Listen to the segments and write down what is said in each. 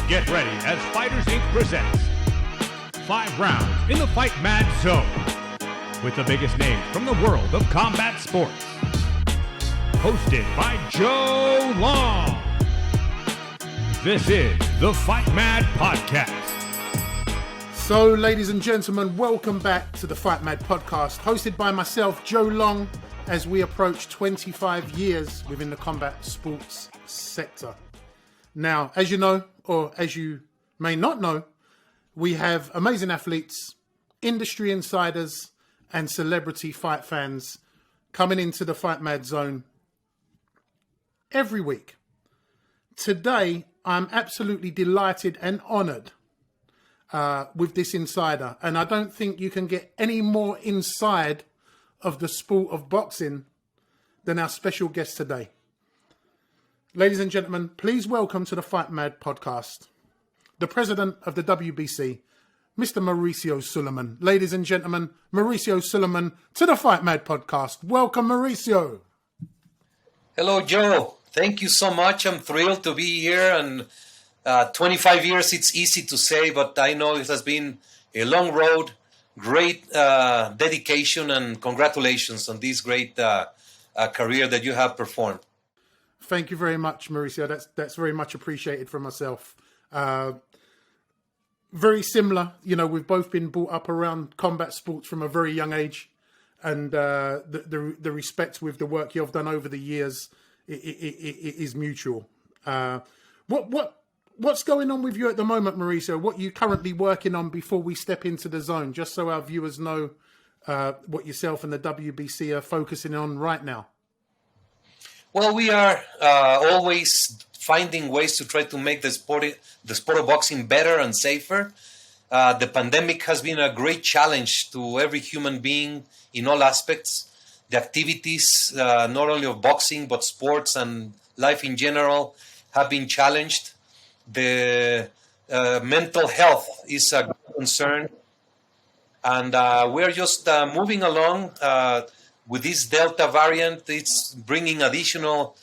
Get ready as Fighters Inc. presents 5 rounds in the FightMad Zone with the biggest names from the world of combat sports. Hosted by Joe Long. This is the FightMad Podcast. So, ladies and gentlemen, welcome back to the FightMad Podcast, hosted by myself, Joe Long, as we approach 25 years within the combat sports sector. Now, as you know, or as you may not know, we have amazing athletes, industry insiders, and celebrity fight fans coming into the FightMad Zone every week. Today, I'm absolutely delighted and honoured with this insider, and I don't think you can get any more inside of the sport of boxing than our special guest today. Ladies and gentlemen, please welcome to the FightMad Podcast, the president of the WBC, Mr. Mauricio Sulaimán. Ladies and gentlemen, Mauricio Sulaimán to the FightMad Podcast. Welcome, Mauricio. Hello, Joe. Thank you so much. I'm thrilled to be here. And 25 years, it's easy to say, but I know it has been a long road, great dedication, and congratulations on this great career that you have performed. Thank you very much, Mauricio. That's very much appreciated from myself. Very similar. You know, we've both been brought up around combat sports from a very young age, and the respect with the work you've done over the years it is mutual. What's going on with you at the moment, Mauricio? What are you currently working on before we step into the zone, just so our viewers know what yourself and the WBC are focusing on right now? Well, we are always finding ways to try to make the sport of boxing better and safer. The pandemic has been a great challenge to every human being in all aspects. The activities, not only of boxing, but sports and life in general, have been challenged. The mental health is a concern. And we're just moving along. With this Delta variant, it's bringing additional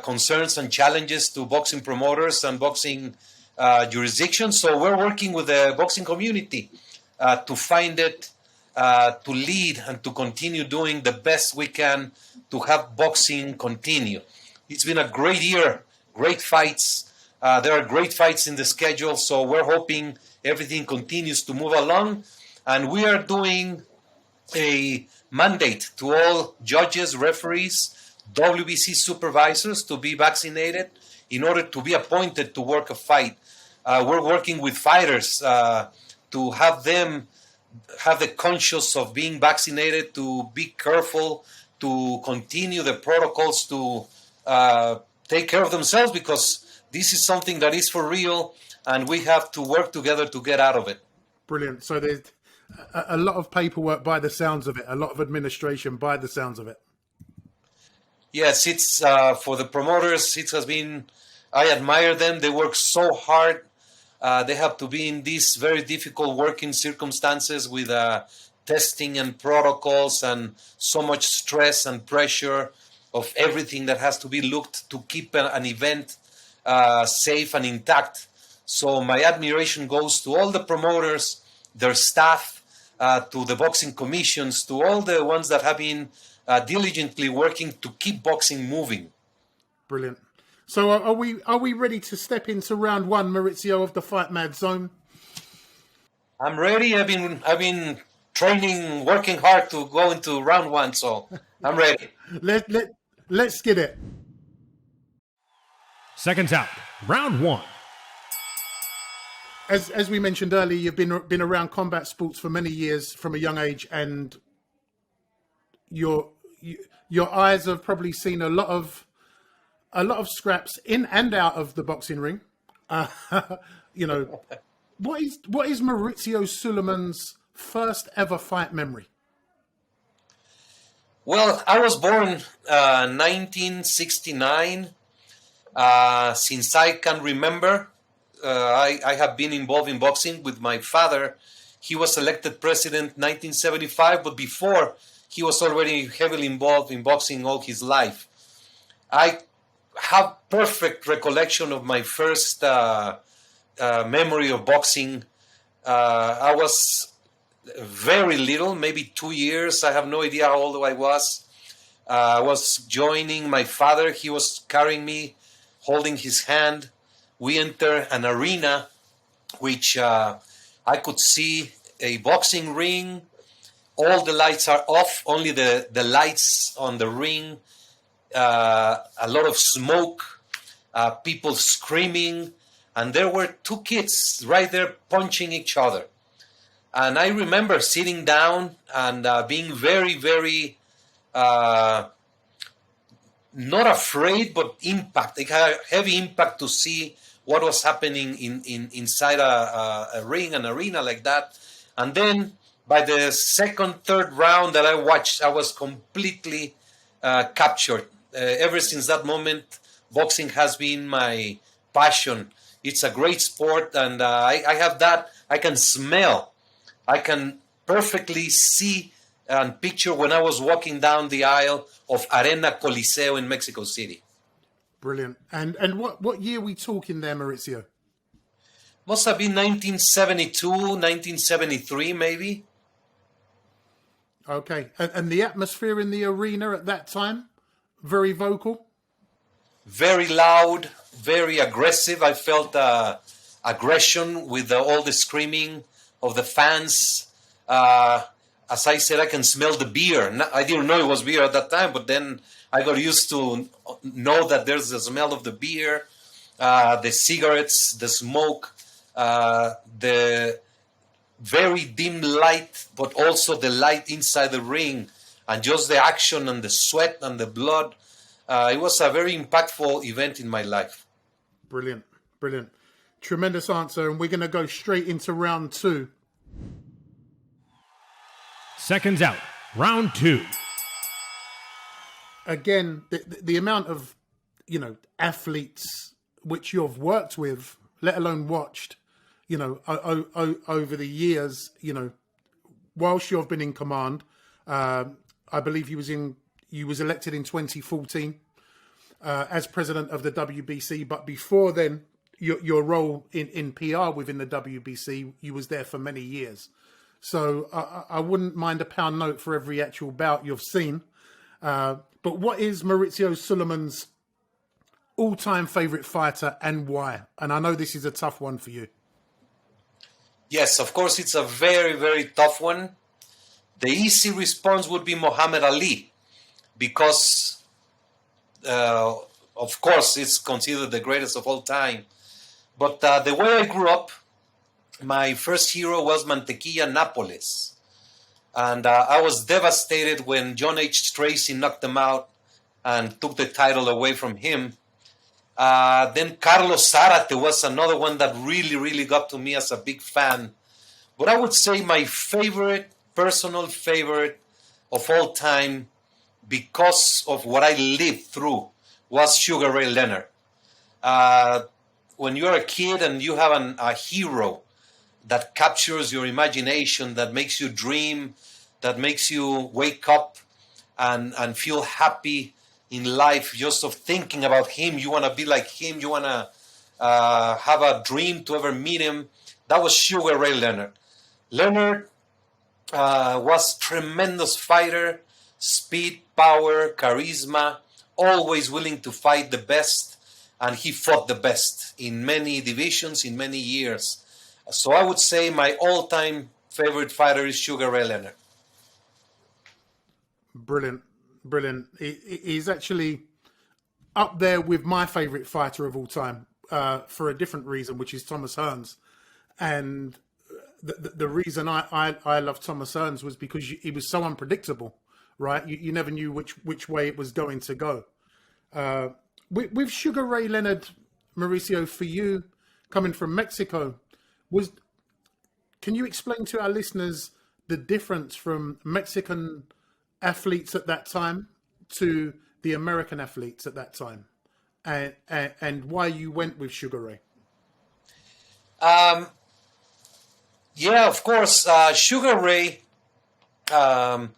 concerns and challenges to boxing promoters and boxing jurisdictions. So we're working with the boxing community to find it, to lead and to continue doing the best we can to have boxing continue. It's been a great year, great fights. There are great fights in the schedule, so we're hoping everything continues to move along. And we are doing a mandate to all judges, referees, WBC supervisors to be vaccinated in order to be appointed to work a fight. We're working with fighters to have them have the conscience of being vaccinated, to be careful, to continue the protocols, to take care of themselves, because this is something that is for real and we have to work together to get out of it. Brilliant. So there's a lot of paperwork by the sounds of it, a lot of administration by the sounds of it. Yes, it's for the promoters, it has been, I admire them. They work so hard. They have to be in these very difficult working circumstances with testing and protocols and so much stress and pressure of everything that has to be looked to keep an event safe and intact. So my admiration goes to all the promoters, their staff, to the boxing commissions, to all the ones that have been diligently working to keep boxing moving. Brilliant. So are we ready to step into round one, Mauricio, of the FightMad Zone? I'm ready. I've been training, working hard to go into round one, so I'm ready. Let's get it. Seconds out. Round 1. As we mentioned earlier, you've been around combat sports for many years from a young age, and your eyes have probably seen a lot of scraps in and out of the boxing ring. You know, what is Mauricio Sulaimán's first ever fight memory? Well, I was born 1969. Since I can remember, I have been involved in boxing with my father. He was elected president 1975, but before, he was already heavily involved in boxing all his life. I have perfect recollection of my first memory of boxing. I was very little, maybe 2 years. I have no idea how old I was. I was joining my father. He was carrying me, holding his hand. We enter an arena, which I could see a boxing ring. All the lights are off, only the lights on the ring. A lot of smoke, people screaming. And there were two kids right there punching each other. And I remember sitting down and being very, very not afraid, but impact. It had a heavy impact to see what was happening inside a ring, an arena like that. And then by the second, third round that I watched, I was completely captured. Ever since that moment, boxing has been my passion. It's a great sport, and I have that. I can smell. I can perfectly see and picture when I was walking down the aisle of Arena Coliseo in Mexico City. Brilliant. And what year are we talking there, Mauricio? Must have been 1972, 1973, maybe. Okay. And the atmosphere in the arena at that time? Very vocal? Very loud, very aggressive. I felt aggression with all the screaming of the fans. As I said, I can smell the beer. I didn't know it was beer at that time, but then I got used to know that there's the smell of the beer, the cigarettes, the smoke, the very dim light, but also the light inside the ring, and just the action and the sweat and the blood. It was a very impactful event in my life. Brilliant. Brilliant. Tremendous answer. And we're going to go straight into round two. Seconds out. Round two. Again, the amount of, athletes which you've worked with, let alone watched, over the years, whilst you've been in command, I believe you was elected in 2014 as president of the WBC. But before then, your role in PR within the WBC, you was there for many years. So I wouldn't mind a pound note for every actual bout you've seen. But what is Mauricio Sulaimán's all-time favorite fighter and why? And I know this is a tough one for you. Yes, of course, it's a very, very tough one. The easy response would be Muhammad Ali, because, of course, it's considered the greatest of all time. But the way I grew up, my first hero was Mantequilla Nápoles. And I was devastated when John H. Tracy knocked him out and took the title away from him. Then Carlos Zárate was another one that really, really got to me as a big fan. But I would say my personal favorite of all time, because of what I lived through, was Sugar Ray Leonard. When you're a kid and you have a hero that captures your imagination, that makes you dream, that makes you wake up and feel happy in life just of thinking about him. You want to be like him. You want to have a dream to ever meet him. That was Sugar Ray Leonard. Leonard was tremendous fighter, speed, power, charisma, always willing to fight the best, and he fought the best in many divisions, in many years. So I would say my all-time favorite fighter is Sugar Ray Leonard. Brilliant, brilliant. He's actually up there with my favorite fighter of all time for a different reason, which is Thomas Hearns. And the reason I love Thomas Hearns was because he was so unpredictable, right? You never knew which way it was going to go. With Sugar Ray Leonard, Mauricio, for you, coming from Mexico, can you explain to our listeners the difference from Mexican athletes at that time to the American athletes at that time, and why you went with Sugar Ray? Yeah, of course. Sugar Ray, I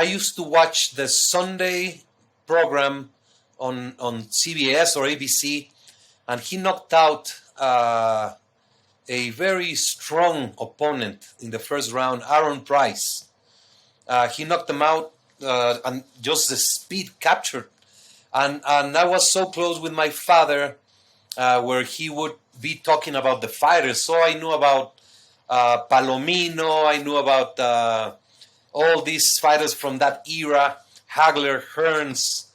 used to watch the Sunday program on CBS or ABC, and he knocked out a very strong opponent in the first round, Aaron Price. He knocked him out, and just the speed captured. And I was so close with my father, where he would be talking about the fighters. So I knew about Palomino, I knew about all these fighters from that era, Hagler, Hearns,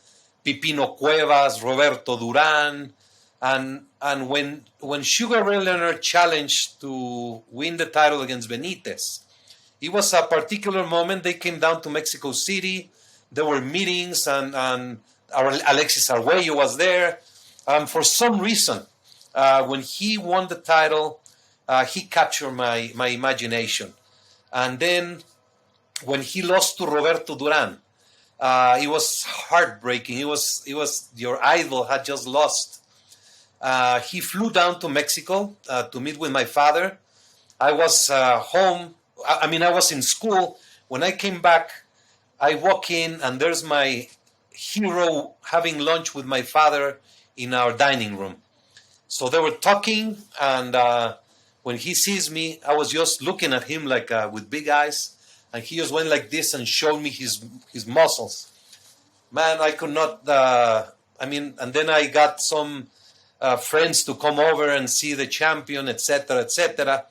Pipino Cuevas, Roberto Duran. And when Sugar Ray Leonard challenged to win the title against Benitez, it was a particular moment. They came down to Mexico City. There were meetings, and Alexis Arguello was there. For some reason, when he won the title, he captured my imagination. And then when he lost to Roberto Duran, it was heartbreaking. It was your idol had just lost. He flew down to Mexico to meet with my father. I was home. I was in school. When I came back, I walk in, and there's my hero having lunch with my father in our dining room. So they were talking, and when he sees me, I was just looking at him like with big eyes, and he just went like this and showed me his muscles. Man, I could not. And then I got some friends to come over and see the champion, etc., etc.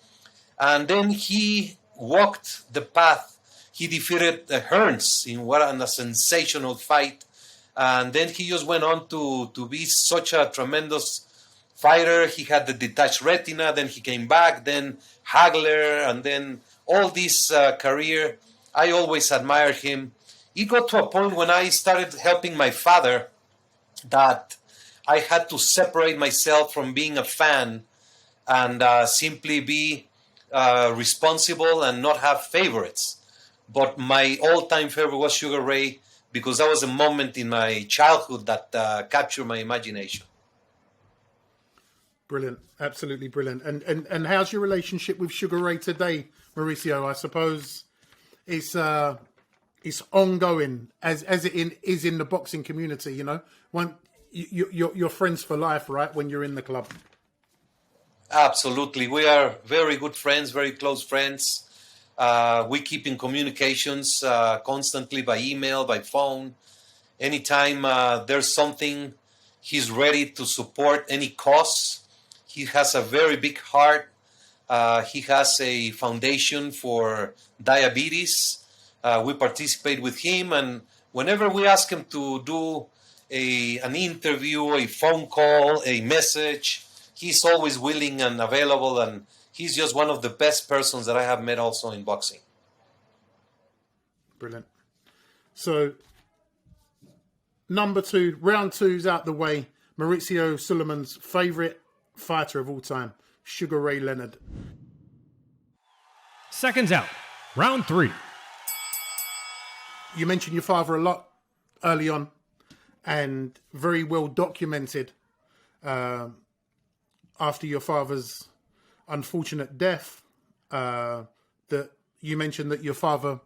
And then he walked the path. He defeated Hearns in a sensational fight. And then he just went on to be such a tremendous fighter. He had the detached retina. Then he came back. Then Hagler. And then all this career. I always admired him. It got to a point when I started helping my father that I had to separate myself from being a fan and simply be responsible and not have favorites. But my all-time favorite was Sugar Ray, because that was a moment in my childhood that captured my imagination. Brilliant, absolutely brilliant. And how's your relationship with Sugar Ray today, Mauricio? I suppose it's ongoing as it is in the boxing community. You know, you're friends for life, right? When you're in the club. Absolutely, we are very good friends, very close friends. We keep in communications constantly by email, by phone. Anytime there's something, he's ready to support any cause. He has a very big heart. He has a foundation for diabetes. We participate with him, and whenever we ask him to do an interview, a phone call, a message, he's always willing and available, and he's just one of the best persons that I have met also in boxing. Brilliant. So, number 2, round 2's out the way. Mauricio Sulaimán's favourite fighter of all time, Sugar Ray Leonard. Seconds out. Round 3. You mentioned your father a lot early on, and very well documented after your father's unfortunate death, that you mentioned that your father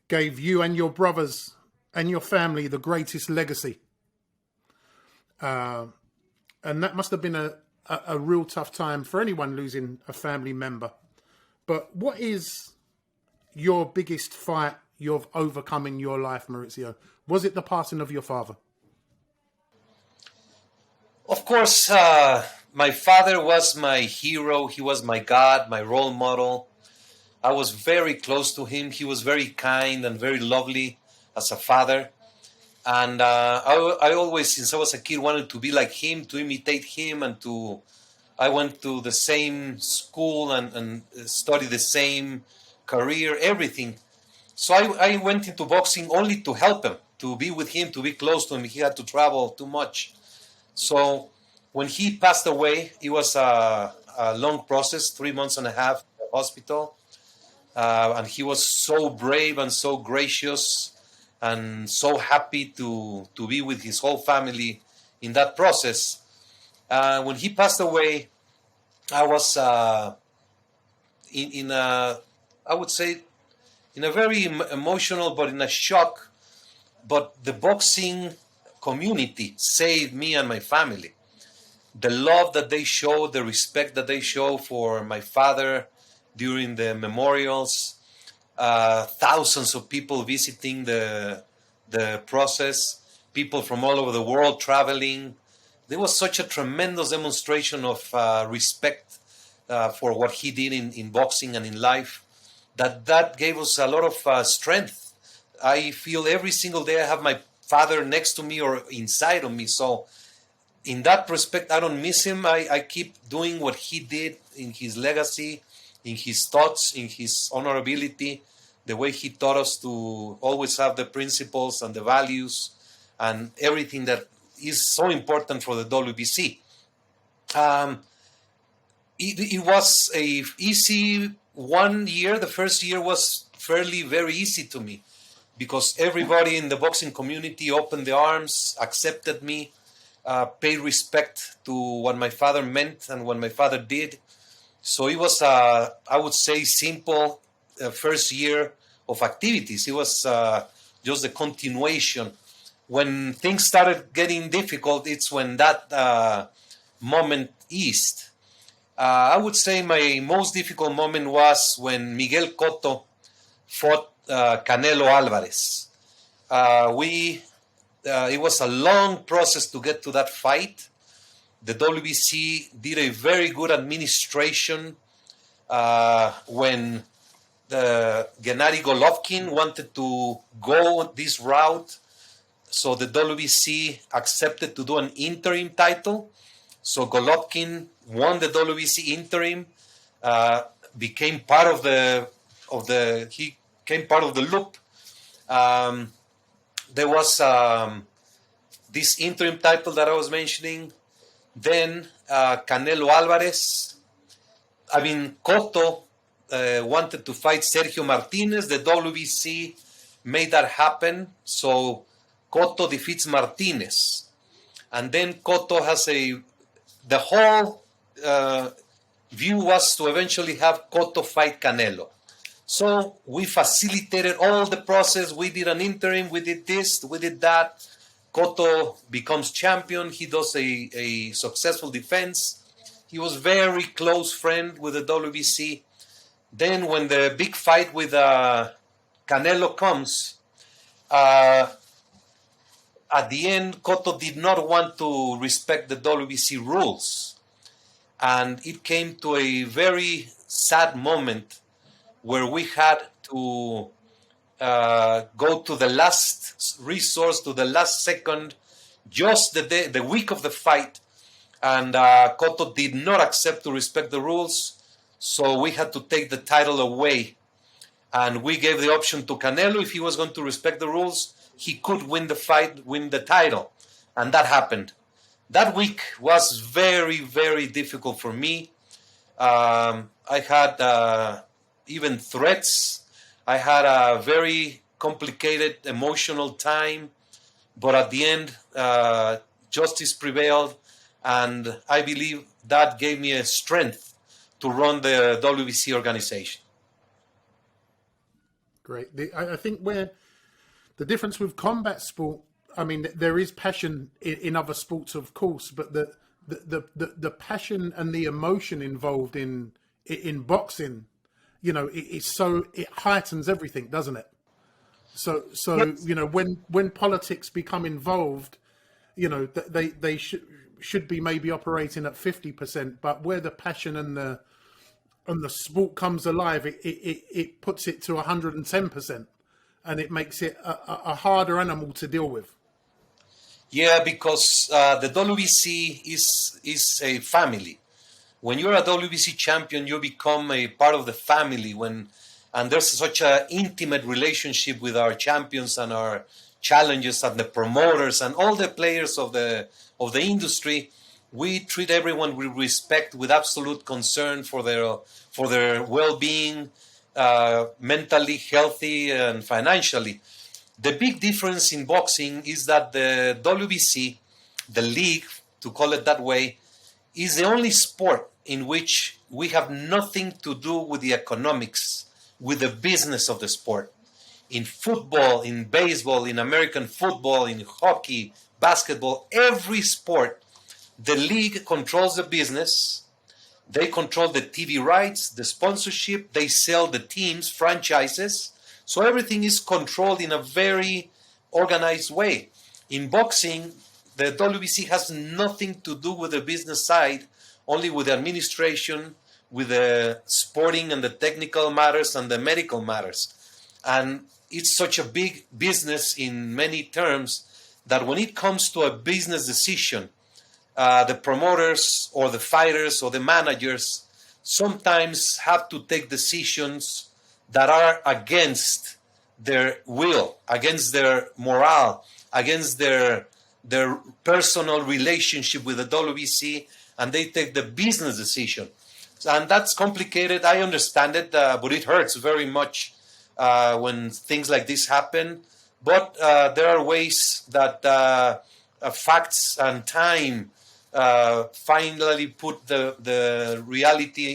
gave you and your brothers and your family the greatest legacy. And that must have been a real tough time for anyone losing a family member. But what is your biggest fight you've overcome in your life, Mauricio? Was it the passing of your father? Of course, my father was my hero. He was my God, my role model. I was very close to him. He was very kind and very lovely as a father. And I always, since I was a kid, wanted to be like him, to imitate him, and I went to the same school and studied the same career, everything. So I went into boxing only to help him, to be with him, to be close to him. He had to travel too much. So when he passed away, it was a long process, 3 months and a half in the hospital. And he was so brave and so gracious and so happy to be with his whole family in that process. When he passed away, I was I would say, in a very emotional, but in a shock. But the boxing community saved me and my family. the love that they show, the respect that they show for my father during the memorials, thousands of people visiting the process, people from all over the world traveling. There was such a tremendous demonstration of respect for what he did in boxing and in life, that gave us a lot of strength. I feel every single day I have my father next to me or inside of me. So in that respect, I don't miss him. I keep doing what he did in his legacy, in his thoughts, in his honorability, the way he taught us to always have the principles and the values and everything that is so important for the WBC. It was a easy 1 year. The first year was very easy to me because everybody in the boxing community opened their arms, accepted me, paid respect to what my father meant and what my father did. So it was, I would say, simple first year of activities. It was just the continuation. When things started getting difficult, it's when that moment eased. I would say my most difficult moment was when Miguel Cotto fought Canelo Alvarez. It was a long process to get to that fight. The WBC did a very good administration when Gennady Golovkin wanted to go this route. So the WBC accepted to do an interim title. So Golovkin won the WBC interim, became part of the loop. There was this interim title that I was mentioning. Then Canelo Alvarez. Cotto wanted to fight Sergio Martinez. The WBC made that happen. So Cotto defeats Martinez. And then Cotto has the whole view was to eventually have Cotto fight Canelo. So we facilitated all the process. We did an interim. We did this. We did that. Cotto becomes champion. He does a successful defense. He was very close friend with the WBC. Then when the big fight with Canelo comes, at the end, Cotto did not want to respect the WBC rules. And it came to a very sad moment where we had to go to the last resource, to the last second, just the week of the fight. And Cotto did not accept to respect the rules. So we had to take the title away. And we gave the option to Canelo. If he was going to respect the rules, he could win the fight, win the title. And that happened. That week was very, very difficult for me. I had even threats. I had a very complicated emotional time. But at the end, justice prevailed. And I believe that gave me a strength to run the WBC organization. Great. I think where the difference with combat sport, there is passion in other sports, of course, but the passion and the emotion involved in boxing, it heightens everything, doesn't it? So yes. When politics become involved, they should be maybe operating at 50%, but where the passion and the sport comes alive, it puts it to 110%, and it makes it a harder animal to deal with. Yeah, because the WBC is a family. When you're a WBC champion, you become a part of the family. And there's such an intimate relationship with our champions and our challengers and the promoters and all the players of the industry. We treat everyone with respect, with absolute concern for their well-being, mentally healthy and financially. The big difference in boxing is that the WBC, the league, to call it that way, is the only sport in which we have nothing to do with the economics, with the business of the sport. In football, in baseball, in American football, in hockey, basketball, every sport, the league controls the business. They control the TV rights, the sponsorship. They sell the teams, franchises. So everything is controlled in a very organized way. In boxing, the WBC has nothing to do with the business side, only with the administration, with the sporting and the technical matters and the medical matters. And it's such a big business in many terms that when it comes to a business decision, the promoters or the fighters or the managers sometimes have to take decisions that are against their will, against their morale, against their personal relationship with the WBC, and they take the business decision. And that's complicated. I understand it, but it hurts very much when things like this happen. But there are ways that facts and time finally put the reality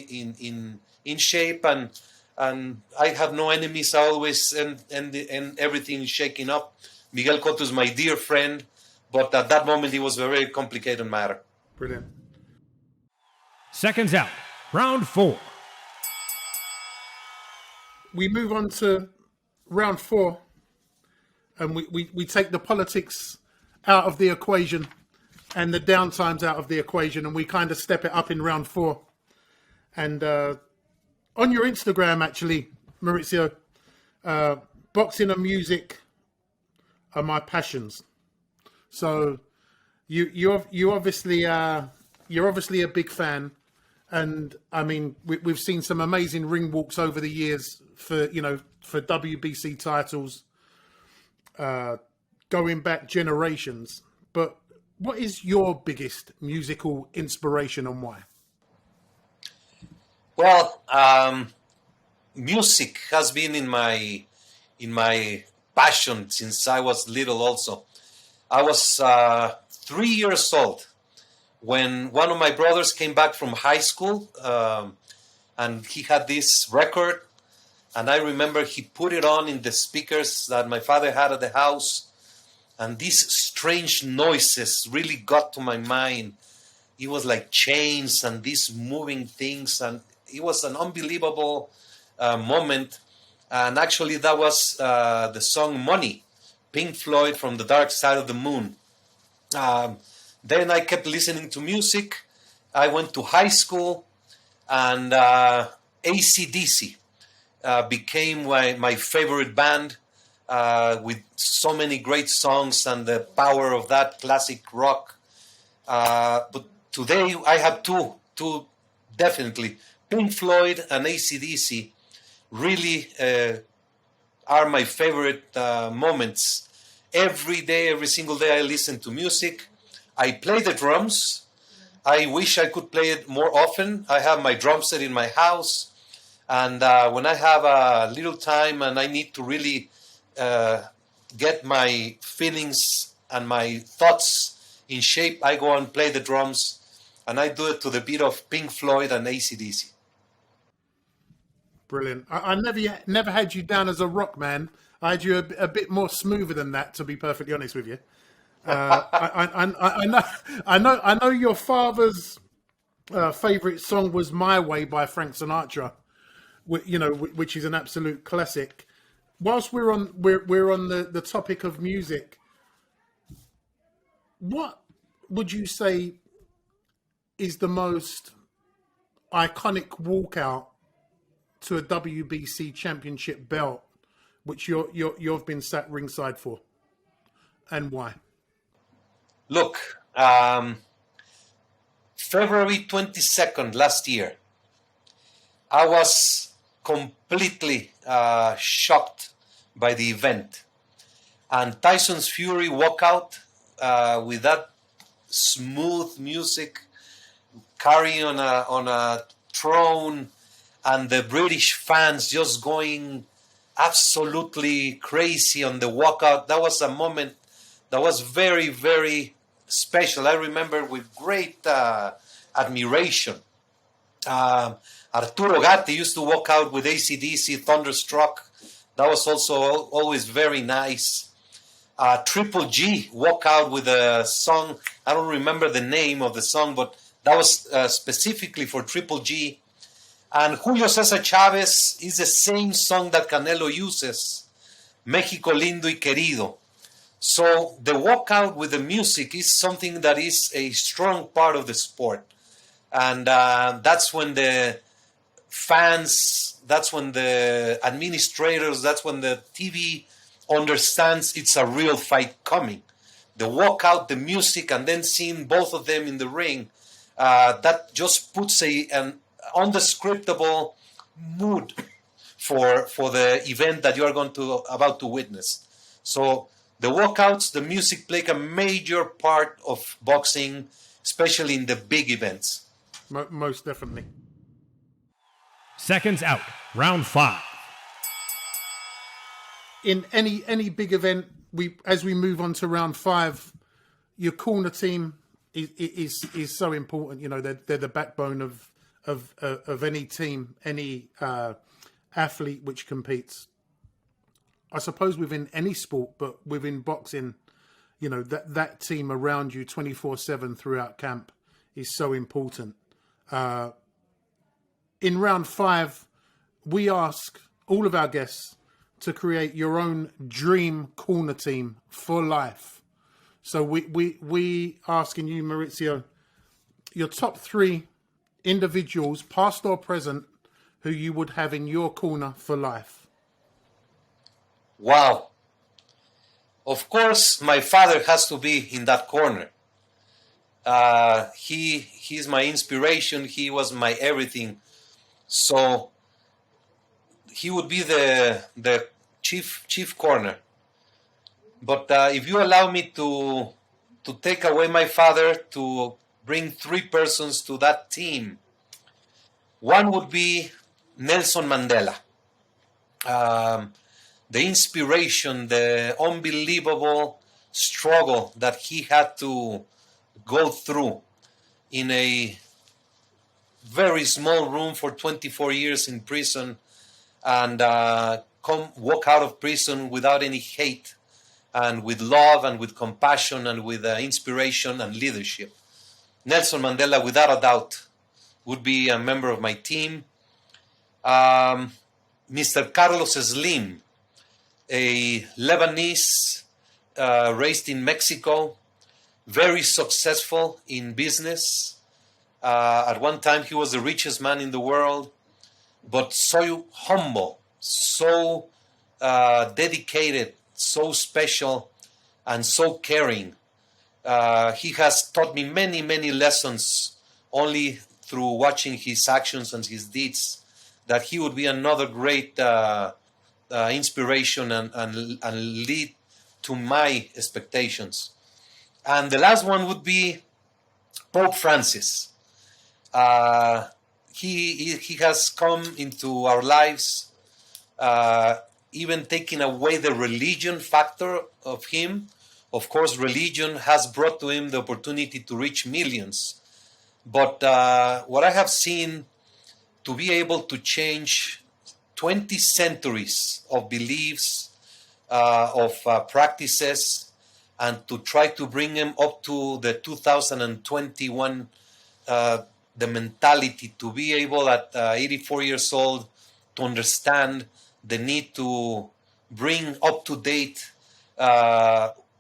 in shape, and I have no enemies. I always and everything is shaking up. Miguel Cotto is my dear friend, but at that moment it was a very complicated matter. Brilliant. Seconds out. Round 4. We move on to round 4, and we take the politics out of the equation and the downtimes out of the equation, and we kind of step it up in round 4. And on your Instagram, actually, Mauricio, boxing and music are my passions. So you're obviously a big fan. And I mean, we've seen some amazing ring walks over the years for WBC titles, going back generations. But what is your biggest musical inspiration and why? Well, music has been in my passion since I was little. Also, I was 3 years old when one of my brothers came back from high school, and he had this record, and I remember he put it on in the speakers that my father had at the house, and these strange noises really got to my mind. It was like chains and these moving things, and it was an unbelievable moment. And actually that was the song Money, Pink Floyd, from The Dark Side of the Moon. Then I kept listening to music. I went to high school, and AC/DC became my favorite band, with so many great songs and the power of that classic rock. But today I have two definitely. Pink Floyd and AC/DC really are my favorite moments. Every day, every single day I listen to music. I play the drums. I wish I could play it more often. I have my drum set in my house. And when I have a little time and I need to really get my feelings and my thoughts in shape, I go and play the drums. And I do it to the beat of Pink Floyd and AC/DC. Brilliant. I never had you down as a rock man. I had you a bit more smoother than that, to be perfectly honest with you. I know your father's favorite song was "My Way" by Frank Sinatra, which is an absolute classic. Whilst we're on the topic of music, what would you say is the most iconic walkout to a WBC championship belt, which you've been sat ringside for, and why? Look, February 22nd last year, I was completely shocked by the event. And Tyson's Fury walkout with that smooth music, carrying on a throne, and the British fans just going absolutely crazy on the walkout. That was a moment that was very, very special. I remember with great admiration. Arturo Gatti used to walk out with AC/DC, Thunderstruck. That was also always very nice. Triple G walk out with a song. I don't remember the name of the song, but that was specifically for Triple G. And Julio Cesar Chavez is the same song that Canelo uses, México lindo y querido. So the walkout with the music is something that is a strong part of the sport. And that's when the fans, that's when the administrators, that's when the TV understands it's a real fight coming. The walkout, the music, and then seeing both of them in the ring, that just puts an undescribable mood for the event that you are about to witness. So the walkouts, the music play a major part of boxing, especially in the big events. Most definitely. Seconds out, round 5. In any big event, as we move on to round 5, your corner team is so important. You know, they're the backbone of any team, any athlete which competes. I suppose within any sport, but within boxing, you know, that team around you 24/7 throughout camp is so important. In round 5, we ask all of our guests to create your own dream corner team for life. So we asking you, Mauricio, your top 3 individuals, past or present, who you would have in your corner for life. Wow. Of course, my father has to be in that corner. He's my inspiration. He was my everything. So he would be the chief corner. But if you allow me to take away my father, to bring 3 persons to that team, one would be Nelson Mandela. The inspiration, the unbelievable struggle that he had to go through in a very small room for 24 years in prison, and walk out of prison without any hate, and with love and with compassion and with inspiration and leadership. Nelson Mandela, without a doubt, would be a member of my team. Mr. Carlos Slim, a Lebanese raised in Mexico, very successful in business. At one time, he was the richest man in the world, but so humble, so dedicated, so special, and so caring. He has taught me many, many lessons only through watching his actions and his deeds, that he would be another great inspiration and lead to my expectations. And the last one would be Pope Francis. He has come into our lives, even taking away the religion factor of him. Of course, religion has brought to him the opportunity to reach millions. But what I have seen, to be able to change 20 centuries of beliefs, of practices, and to try to bring them up to the 2021, the mentality to be able at 84 years old to understand the need to bring up to date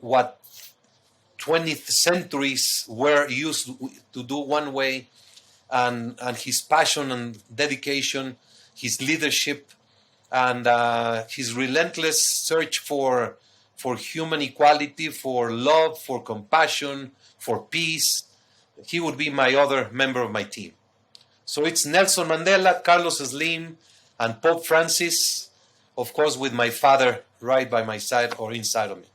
what 20th centuries were used to do one way, and his passion and dedication, his leadership, and his relentless search for human equality, for love, for compassion, for peace. He would be my other member of my team. So it's Nelson Mandela, Carlos Slim, and Pope Francis, of course, with my father right by my side or inside of me.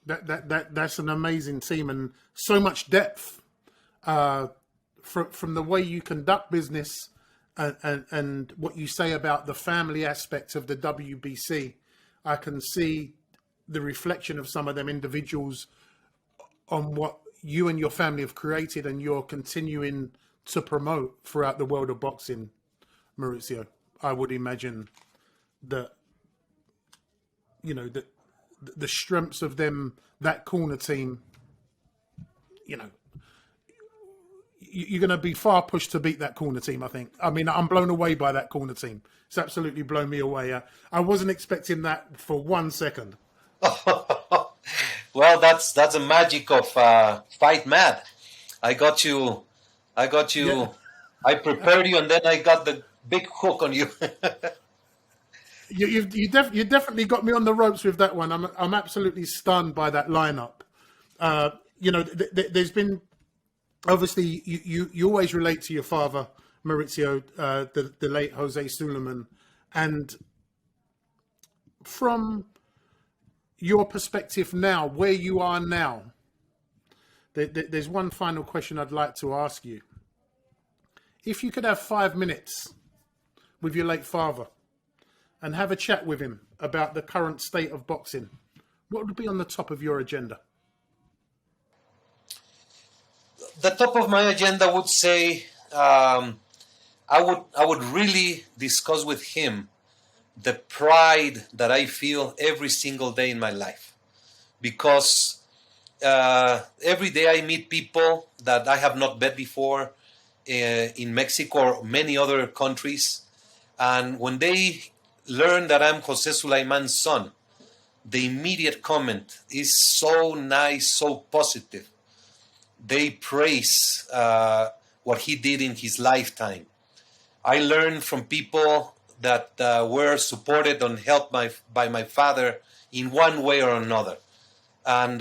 That's an amazing team, and so much depth from the way you conduct business and what you say about the family aspect of the WBC. I can see the reflection of some of them individuals on what you and your family have created and you're continuing to promote throughout the world of boxing, Mauricio. I would imagine that, you know, that the strengths of that corner team, you're going to be far pushed to beat that corner team, I think. I mean, I'm blown away by that corner team. It's absolutely blown me away. I wasn't expecting that for 1 second. Well, that's the magic of FightMad. I got you. Yeah. I prepared you, and then I got the big hook on you. You definitely got me on the ropes with that one. I'm absolutely stunned by that lineup. There's been, obviously, you always relate to your father, Mauricio, the late Jose Sulaimán, and from your perspective now, where you are now, there's one final question I'd like to ask you. If you could have 5 minutes with your late father and have a chat with him about the current state of boxing, what would be on the top of your agenda? The top of my agenda would say I would really discuss with him the pride that I feel every single day in my life, because every day I meet people that I have not met before in Mexico or many other countries, and when they learn that I'm Jose Sulaimán's son, the immediate comment is so nice, so positive. They praise what he did in his lifetime. I learned from people that were supported and helped by my father in one way or another. And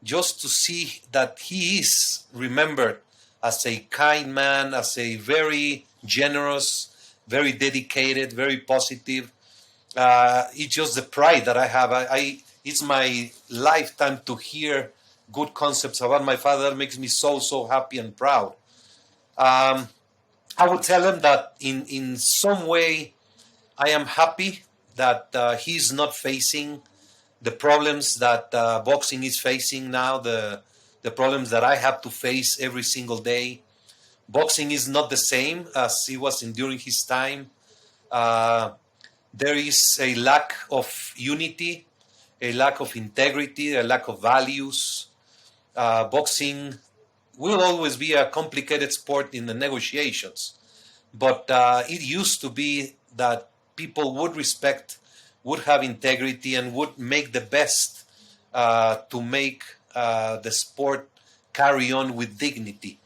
just to see that he is remembered as a kind man, as a very generous, very dedicated, very positive. It's just the pride that I have. It's my lifetime to hear good concepts about my father. That makes me so, so happy and proud. I would tell him that in some way I am happy that he's not facing the problems that boxing is facing now, the problems that I have to face every single day. Boxing is not the same as it was during his time. There is a lack of unity, a lack of integrity, a lack of values. Boxing will always be a complicated sport in the negotiations, but it used to be that people would respect, would have integrity, and would make the best to make the sport carry on with dignity.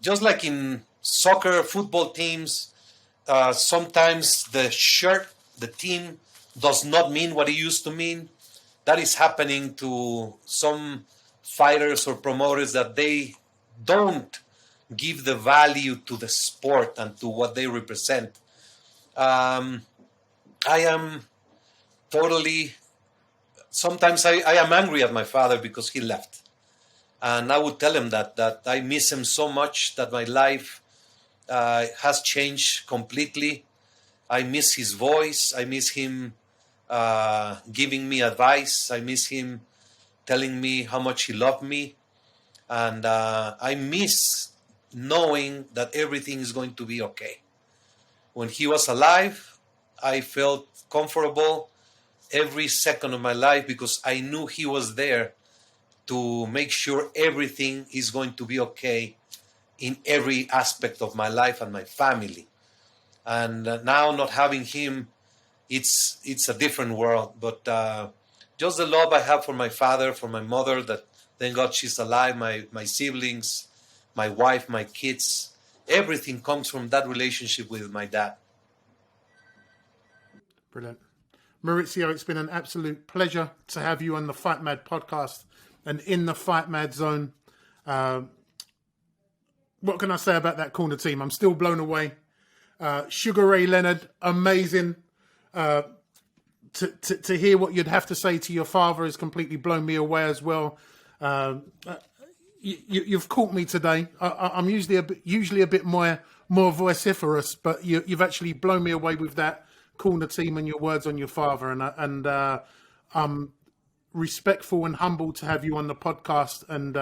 Just like in soccer, football teams, sometimes the shirt, the team, does not mean what it used to mean. That is happening to some fighters or promoters, that they don't give the value to the sport and to what they represent. I am totally... Sometimes I am angry at my father because he left. And I would tell him that I miss him so much, that my life has changed completely. I miss his voice. I miss him giving me advice. I miss him telling me how much he loved me. And I miss knowing that everything is going to be okay. When he was alive, I felt comfortable every second of my life because I knew he was there to make sure everything is going to be okay in every aspect of my life and my family. And now not having him, it's a different world. But just the love I have for my father, for my mother, that thank God she's alive, my siblings, my wife, my kids, everything comes from that relationship with my dad. Brilliant. Mauricio, it's been an absolute pleasure to have you on the FightMad podcast and in the FightMad zone. What can I say about that corner team? I'm still blown away. Sugar Ray Leonard, amazing. To hear what you'd have to say to your father has completely blown me away as well. You've caught me today. I'm usually a bit more vociferous, but you've actually blown me away with that corner team and your words on your father. And I'm respectful and humbled to have you on the podcast, and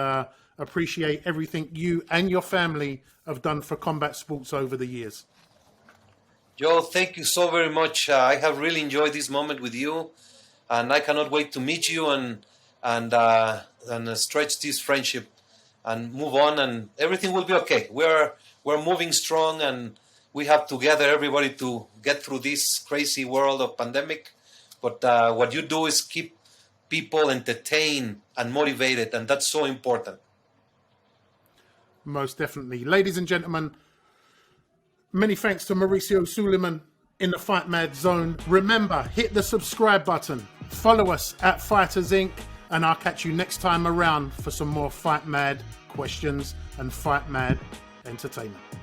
appreciate everything you and your family have done for combat sports over the years. Joe, thank you so very much. I have really enjoyed this moment with you. and I cannot wait to meet you and stretch this friendship and move on, and everything will be okay. We're moving strong, and we have together everybody to get through this crazy world of pandemic. But what you do is keep people entertained and motivated, and that's so important. Most definitely. Ladies and gentlemen, many thanks to Mauricio Sulaimán in the Fight Mad Zone. Remember, hit the subscribe button, follow us at Fighters Inc., and I'll catch you next time around for some more Fight Mad questions and Fight Mad entertainment.